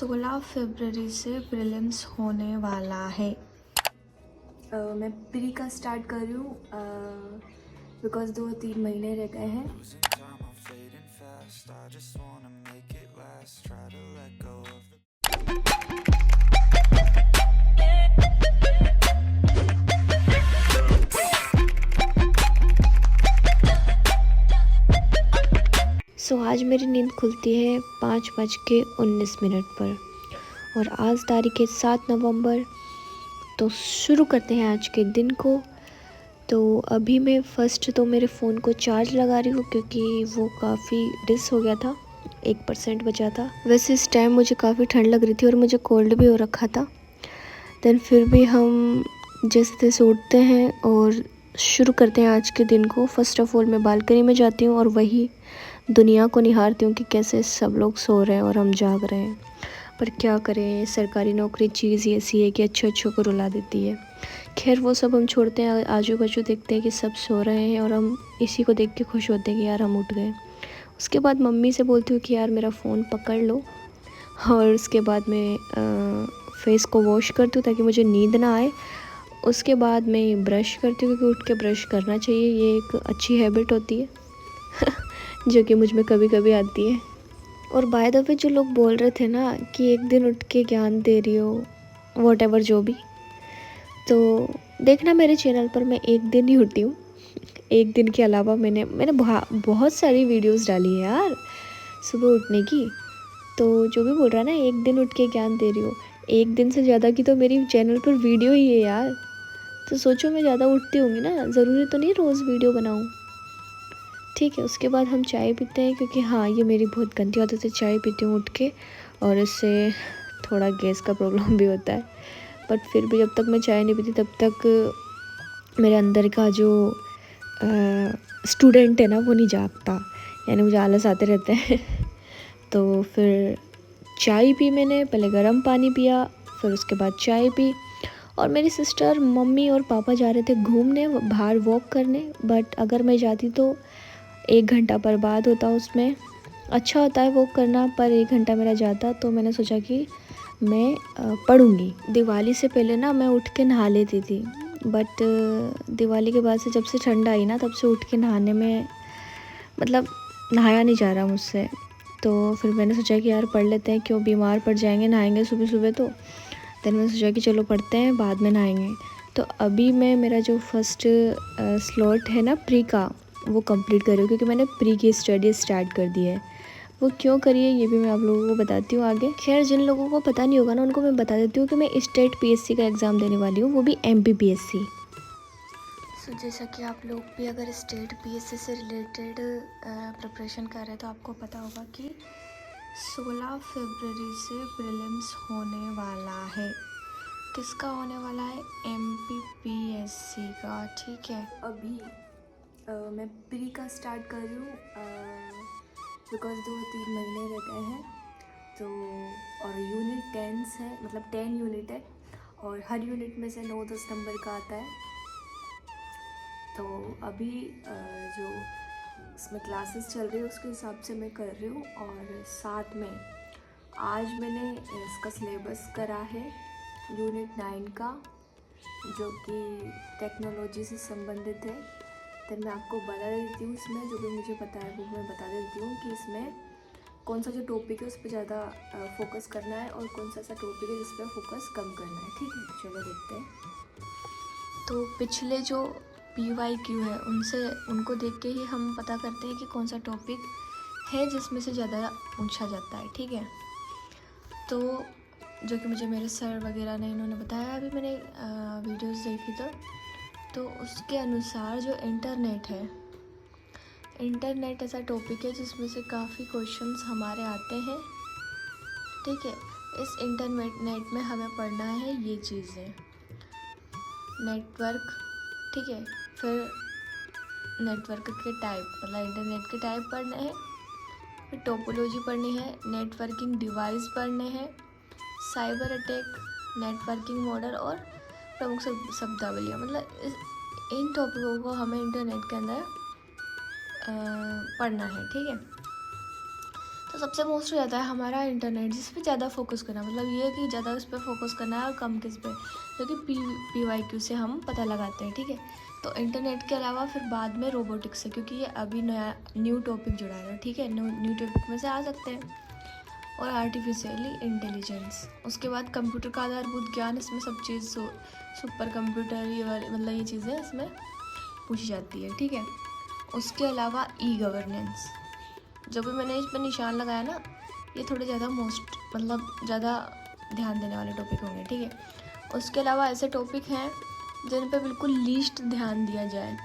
16 फरवरी से प्रीलिम्स होने वाला है। मैं प्री का स्टार्ट कर रही हूँ बिकॉज 2-3 महीने रह गए हैं। आज मेरी नींद खुलती है 5:19 पर और आज तारीख है 7 नवंबर। तो शुरू करते हैं आज के दिन को। तो अभी मैं फर्स्ट तो मेरे फ़ोन को चार्ज लगा रही हूँ क्योंकि वो काफ़ी डिस हो गया था, 1% बचा था। वैसे इस टाइम मुझे काफ़ी ठंड लग रही थी और मुझे कोल्ड भी हो रखा था। देन फिर भी हम जैसे तैसे उठते हैं और शुरू करते हैं आज के दिन को। फर्स्ट ऑफ़ ऑल मैं बालकनी में जाती हूँ और वही दुनिया को निहारती हूँ कि कैसे सब लोग सो रहे हैं और हम जाग रहे हैं। पर क्या करें, सरकारी नौकरी चीज़ ही ऐसी है कि अच्छों को रुला देती है। खैर वो सब हम छोड़ते हैं, आजू बाजू देखते हैं कि सब सो रहे हैं और हम इसी को देख के खुश होते हैं कि यार हम उठ गए। उसके बाद मम्मी से बोलती हूँ कि यार मेरा फ़ोन पकड़ लो, और उसके बाद मैं फेस को वॉश करती हूँ ताकि मुझे नींद ना आए। उसके बाद मैं ब्रश करती हूँ क्योंकि उठ के ब्रश करना चाहिए, ये एक अच्छी हैबिट होती है जो कि मुझ में कभी कभी आती है। और बाय द वे जो लोग बोल रहे थे ना कि एक दिन उठ के ज्ञान दे रही हो, वॉट एवर जो भी, तो देखना मेरे चैनल पर मैं एक दिन ही उठी हूँ। एक दिन के अलावा मैंने बहुत सारी वीडियोस डाली है यार सुबह उठने की। तो जो भी बोल रहा है ना एक दिन उठ के ज्ञान दे रही हो, एक दिन से ज़्यादा की तो मेरी चैनल पर वीडियो ही है यार। तो सोचो मैं ज़्यादा उठती होंगी ना, ज़रूरी तो नहीं रोज़ वीडियो बनाऊँ। ठीक है, उसके बाद हम चाय पीते हैं क्योंकि हाँ ये मेरी बहुत गंदी आदत है, चाय पीती हूँ उठ के और इससे थोड़ा गैस का प्रॉब्लम भी होता है। बट फिर भी जब तक मैं चाय नहीं पीती तब तक मेरे अंदर का जो स्टूडेंट है ना वो नहीं जागता, यानी मुझे आलस आते रहते हैं तो फिर चाय पी मैंने, पहले गर्म पानी पिया, फिर उसके बाद चाय पी। और मेरी सिस्टर, मम्मी और पापा जा रहे थे घूमने बाहर वॉक करने, बट अगर मैं जाती तो 1 घंटा बर्बाद होता उसमें। अच्छा होता है वॉक करना पर 1 घंटा मेरा जाता, तो मैंने सोचा कि मैं पढ़ूँगी। दिवाली से पहले ना मैं उठ के नहा लेती थी, बट दिवाली के बाद से जब से ठंड आई ना तब से उठ के नहाने में मतलब नहाया नहीं जा रहा मुझसे। तो फिर मैंने सोचा कि यार पढ़ लेते हैं, क्यों बीमार पड़ जाएंगे नहाएंगे सुबह सुबह। तो देन मैंने सोचा कि चलो पढ़ते हैं बाद में नहाएंगे। तो अभी मैं मेरा जो फर्स्ट स्लॉट है ना प्री का वो कंप्लीट कर रही हूँ क्योंकि मैंने प्री की स्टडी स्टार्ट कर दी है। वो क्यों करी है ये भी मैं आप लोगों को बताती हूँ आगे। खैर जिन लोगों को पता नहीं होगा ना उनको मैं बता देती हूँ कि मैं स्टेट पीएससी का एग्ज़ाम देने वाली हूँ, वो भी एमपीपीएससी। सो जैसा कि आप लोग भी अगर स्टेट पीएससी से रिलेटेड प्रिपरेशन कर रहे हैं तो आपको पता होगा कि 16 फरवरी से प्रीलिम्स होने वाला है। किसका होने वाला है? एमपीपीएससी का। ठीक है, अभी मैं प्री का स्टार्ट कर रही हूँ बिकॉज 2-3 महीने रह गए हैं। तो और यूनिट 10 है, मतलब 10 यूनिट है और हर यूनिट में से 9-10 नंबर का आता है। तो अभी जो इसमें क्लासेस चल रही है उसके हिसाब से मैं कर रही हूँ। और साथ में आज मैंने इसका सिलेबस करा है यूनिट 9 का, जो कि टेक्नोलॉजी से संबंधित है। तो मैं आपको बता देती हूँ इसमें जो भी मुझे पता है वो मैं बता देती हूँ कि इसमें कौन सा जो टॉपिक है उस पर ज़्यादा फोकस करना है और कौन सा ऐसा टॉपिक है जिस पर फोकस कम करना है। ठीक है, चलो देखते हैं। तो पिछले जो PYQ है उनको देख के ही हम पता करते हैं कि कौन सा टॉपिक है जिसमें से ज़्यादा पूछा जाता है। ठीक है, तो जो कि मुझे मेरे सर वगैरह ने इन्होंने बताया, अभी मैंने वीडियोस देखी तो उसके अनुसार जो इंटरनेट ऐसा टॉपिक है जिसमें से काफ़ी क्वेश्चंस हमारे आते हैं। ठीक है, इस इंटरनेट में हमें पढ़ना है ये चीज़ें, नेटवर्क। ठीक है, फिर नेटवर्क के टाइप, मतलब इंटरनेट के टाइप पढ़ने हैं, फिर टोपोलॉजी पढ़नी है, नेटवर्किंग डिवाइस पढ़ने हैं, साइबर अटैक, नेटवर्किंग मॉडल और प्रमुख शब्दावलियाँ। मतलब इन टॉपिकों को हमें इंटरनेट के अंदर पढ़ना है। ठीक है, तो सबसे मोस्ट हो जाता है हमारा इंटरनेट, जिस पे ज़्यादा फोकस करना, मतलब ये है कि ज़्यादा उस पर फोकस करना है और कम किस पे, क्योंकि PYQ से हम पता लगाते हैं, ठीक है। तो इंटरनेट के अलावा फिर बाद में रोबोटिक्स है, क्योंकि ये अभी नया न्यू टॉपिक जुड़ा है, ठीक है, न्यू टॉपिक में से आ सकते हैं। और आर्टिफिशियली इंटेलिजेंस, उसके बाद कंप्यूटर का आधारभूत ज्ञान, इसमें सब चीज़ सुपर कंप्यूटर ये वाले मतलब ये चीज़ें इसमें पूछी जाती है, ठीक है। उसके अलावा E-गवर्नेंस, जो भी मैंने इस पर निशान लगाया ना, ये थोड़े ज़्यादा मतलब ज़्यादा ध्यान देने वाले टॉपिक होंगे, ठीक है। उसके अलावा ऐसे टॉपिक हैं जिन पे बिल्कुल लीस्ट ध्यान दिया जाए,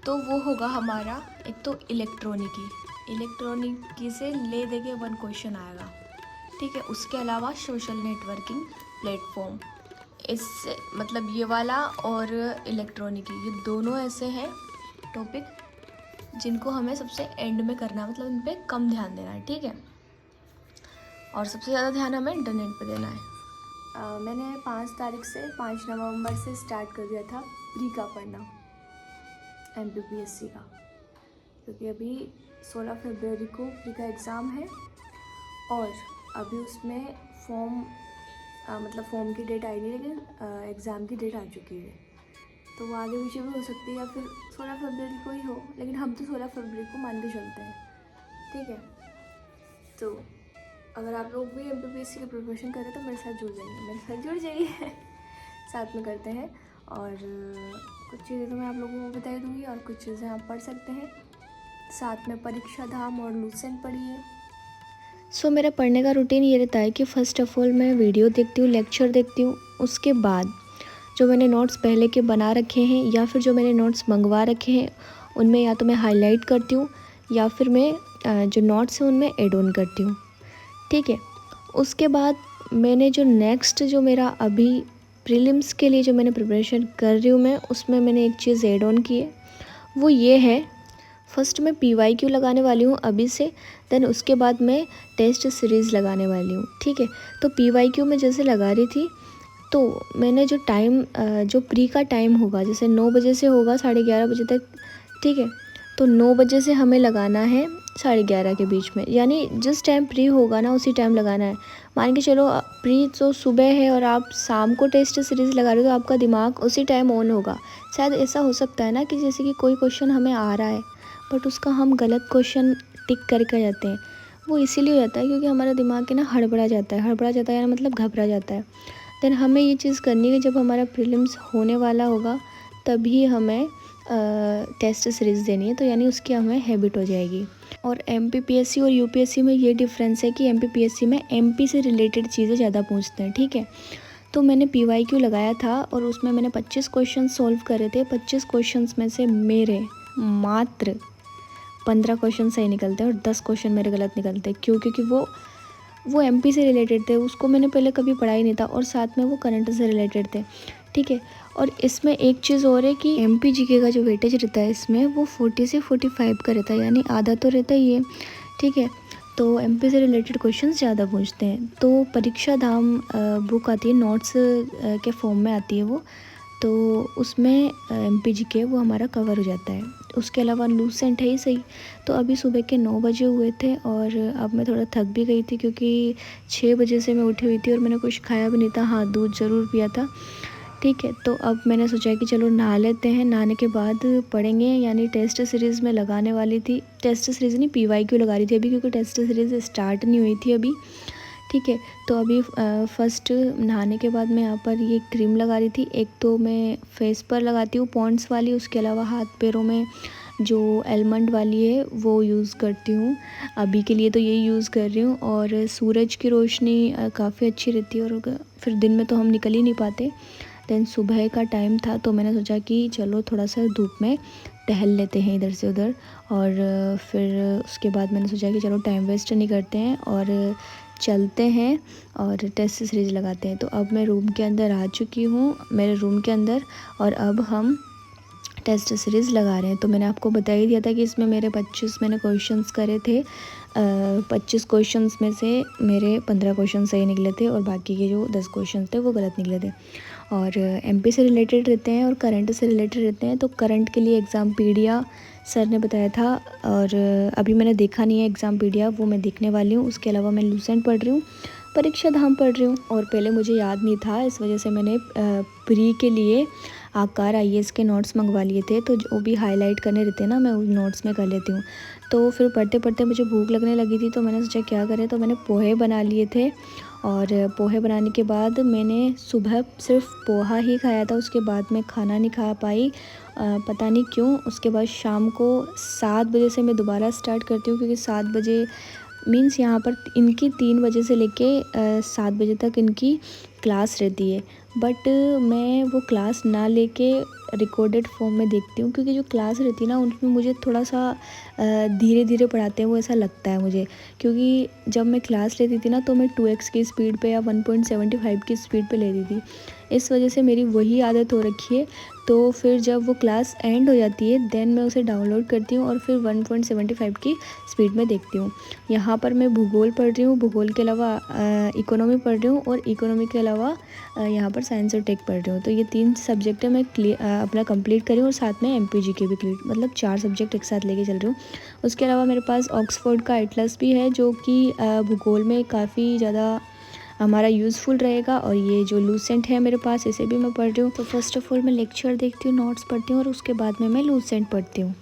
तो वो होगा हमारा एक तो इलेक्ट्रॉनिकी से ले दे के 1 क्वेश्चन आएगा, ठीक है। उसके अलावा सोशल नेटवर्किंग प्लेटफॉर्म, इससे मतलब ये वाला और इलेक्ट्रॉनिकी, ये दोनों ऐसे हैं टॉपिक जिनको हमें सबसे एंड में करना है, मतलब इन पे कम ध्यान देना है, ठीक है। और सबसे ज़्यादा ध्यान हमें इंटरनेट पे देना है। मैंने 5 नवंबर से स्टार्ट कर दिया था प्री का पढ़ना, MPPSC का, क्योंकि अभी 16 फरवरी को प्री का एग्ज़ाम है और अभी उसमें फॉर्म की डेट आई नहीं, लेकिन एग्ज़ाम की डेट आ चुकी है। तो वो आगे पीछे भी हो सकती है या फिर 16 फरवरी को ही हो, लेकिन हम तो 16 फरवरी को मान के चलते हैं, ठीक है। तो अगर आप लोग भी MPPSC की प्रिपरेशन करें तो मेरे साथ जुड़ जाइए साथ में करते हैं। और कुछ चीज़ें तो मैं आप लोगों को बता दूँगी और कुछ चीज़ें आप पढ़ सकते हैं। साथ में परीक्षा धाम और लूसेंट पढ़िए। सो मेरा पढ़ने का रूटीन ये रहता है कि फ़र्स्ट ऑफ़ ऑल मैं वीडियो देखती हूँ, लेक्चर देखती हूँ। उसके बाद जो मैंने नोट्स पहले के बना रखे हैं या फिर जो मैंने नोट्स मंगवा रखे हैं, उनमें या तो मैं हाईलाइट करती हूँ या फिर मैं जो नोट्स हैं उनमें ऐड ऑन करती हूँ, ठीक है। उसके बाद मैंने जो नेक्स्ट जो मेरा अभी प्रीलिम्स के लिए जो मैंने प्रिपरेशन कर रही हूँ मैं, उसमें मैंने एक चीज़ ऐड ऑन की है, वो ये है, फर्स्ट मैं PYQ लगाने वाली हूँ अभी से, देन उसके बाद मैं टेस्ट सीरीज़ लगाने वाली हूँ, ठीक है। तो PYQ में जैसे लगा रही थी, तो मैंने जो टाइम जो प्री का टाइम होगा, जैसे 9 बजे से होगा 11:30 बजे तक, ठीक है। तो 9 बजे से हमें लगाना है 11:30 के बीच में, यानी जिस टाइम प्री होगा ना उसी टाइम लगाना है। मान के चलो प्री तो सुबह है और आप शाम को टेस्ट सीरीज़ लगा रहे हो, तो आपका दिमाग उसी टाइम ऑन होगा। शायद ऐसा हो सकता है ना कि जैसे कि कोई क्वेश्चन हमें आ रहा है बट उसका हम गलत क्वेश्चन टिक करके जाते हैं, वो इसीलिए हो जाता है क्योंकि हमारा दिमाग है ना हड़बड़ा जाता है यानी मतलब घबरा जाता है। देन हमें ये चीज़ करनी है, जब हमारा प्रीलिम्स होने वाला होगा तभी हमें टेस्ट सीरीज़ देनी है, तो यानी उसकी हमें हैबिट हो जाएगी। और MPPSC और UPSC में ये डिफरेंस है कि MPPSC में MP से रिलेटेड चीज़ें ज़्यादा पूछते हैं, ठीक है। तो मैंने PYQ लगाया था और उसमें मैंने 25 क्वेश्चन सॉल्व करे थे। 25 क्वेश्चंस में से मेरे मात्र 15 क्वेश्चन सही निकलते हैं और 10 क्वेश्चन मेरे गलत निकलते हैं। क्यों? क्योंकि वो MP से रिलेटेड थे, उसको मैंने पहले कभी पढ़ा ही नहीं था, और साथ में वो करंट से रिलेटेड थे, ठीक है। और इसमें एक चीज़ और है कि MP GK का जो वेटेज रहता है इसमें, वो 40 से 45 का रहता है, यानी आधा तो रहता ही है, ठीक है। तो MP से रिलेटेड क्वेश्चन ज़्यादा पूछते हैं। तो परीक्षा धाम बुक आती है, नोट्स के फॉर्म में आती है वो, तो उसमें MP GK वो हमारा कवर हो जाता है। उसके अलावा लूसेंट है ही सही। तो अभी सुबह के 9 बजे हुए थे और अब मैं थोड़ा थक भी गई थी क्योंकि 6 बजे से मैं उठी हुई थी और मैंने कुछ खाया भी नहीं था। हाँ, दूध ज़रूर पिया था, ठीक है। तो अब मैंने सोचा कि चलो नहा लेते हैं, नहाने के बाद पढ़ेंगे, यानी टेस्ट सीरीज़ में लगाने वाली थी। टेस्ट सीरीज़ नहीं, PYQ लगा रही थी अभी, क्योंकि टेस्ट सीरीज़ स्टार्ट नहीं हुई थी अभी, ठीक है। तो अभी फर्स्ट नहाने के बाद मैं यहाँ पर ये क्रीम लगा रही थी। एक तो मैं फेस पर लगाती हूँ पॉन्ड्स वाली, उसके अलावा हाथ पैरों में जो एलमंड वाली है वो यूज़ करती हूँ। अभी के लिए तो यही यूज़ कर रही हूँ। और सूरज की रोशनी काफ़ी अच्छी रहती है, और फिर दिन में तो हम निकल ही नहीं पाते। देन सुबह का टाइम था तो मैंने सोचा कि चलो थोड़ा सा धूप में टहल लेते हैं इधर से उधर, और फिर उसके बाद मैंने सोचा कि चलो टाइम वेस्ट नहीं करते हैं और चलते हैं और टेस्ट सीरीज़ लगाते हैं। तो अब मैं रूम के अंदर आ चुकी हूँ, मेरे रूम के अंदर, और अब हम टेस्ट सीरीज़ लगा रहे हैं। तो मैंने आपको बता ही दिया था कि इसमें मेरे 25 मैंने क्वेश्चंस करे थे। 25 क्वेश्चंस में से मेरे 15 क्वेश्चन सही निकले थे और बाकी के जो 10 क्वेश्चन थे वो गलत निकले थे। और एमपी से रिलेटेड रहते हैं और करंट से रिलेटेड रहते हैं। तो करंट के लिए एग्ज़ामपीडिया सर ने बताया था, और अभी मैंने देखा नहीं है एग्ज़ामपीडिया, वो मैं देखने वाली हूँ। उसके अलावा मैं लूसेंट पढ़ रही हूँ, परीक्षा धाम पढ़ रही हूँ। और पहले मुझे याद नहीं था, इस वजह से मैंने प्री के लिए आकार आईएएस के नोट्स मंगवा लिए थे। तो जो भी हाईलाइट करने रहते हैं ना, मैं उन नोट्स में कर लेती हूँ। तो फिर पढ़ते पढ़ते मुझे भूख लगने लगी थी, तो मैंने सोचा क्या करें, तो मैंने पोहे बना लिए थे। और पोहे बनाने के बाद मैंने सुबह सिर्फ पोहा ही खाया था, उसके बाद मैं खाना नहीं खा पाई, पता नहीं क्यों। उसके बाद शाम को 7 बजे से मैं दोबारा स्टार्ट करती हूँ, क्योंकि 7 बजे मीन्स यहाँ पर इनकी 3 बजे से लेके 7 बजे तक इनकी क्लास रहती है। बट मैं वो क्लास ना लेके रिकॉर्डेड फॉर्म में देखती हूँ, क्योंकि जो क्लास रहती है ना, उनमें मुझे थोड़ा सा धीरे धीरे पढ़ाते हैं वो, ऐसा लगता है मुझे। क्योंकि जब मैं क्लास लेती थी ना, तो मैं 2x की स्पीड पे या 1.75 की स्पीड पे लेती थी। इस वजह से मेरी वही आदत हो रखी है। तो फिर जब वो क्लास एंड हो जाती है, देन मैं उसे डाउनलोड करती हूँ और फिर 1.75 की स्पीड में देखती हूँ। यहाँ पर मैं भूगोल पढ़ रही हूँ, भूगोल के अलावा इकोनॉमी पढ़ रही हूँ, और इकोनॉमी के अलावा यहाँ पर साइंस और टेक पढ़ रही हूँ। तो ये 3 सब्जेक्ट है मैं अपना कंप्लीट करी हूँ, और साथ में एमपीजी के भी मतलब 4 सब्जेक्ट एक साथ लेके चल रही हूँ। उसके अलावा मेरे पास ऑक्सफोर्ड का एटलस भी है, जो कि भूगोल में काफ़ी ज़्यादा हमारा यूज़फुल रहेगा। और ये जो लूसेंट है मेरे पास, इसे भी मैं पढ़ रही हूँ। तो फर्स्ट ऑफ ऑल मैं लेक्चर देखती हूँ, नोट्स पढ़ती हूँ, और उसके बाद में मैं लूसेंट पढ़ती हूँ।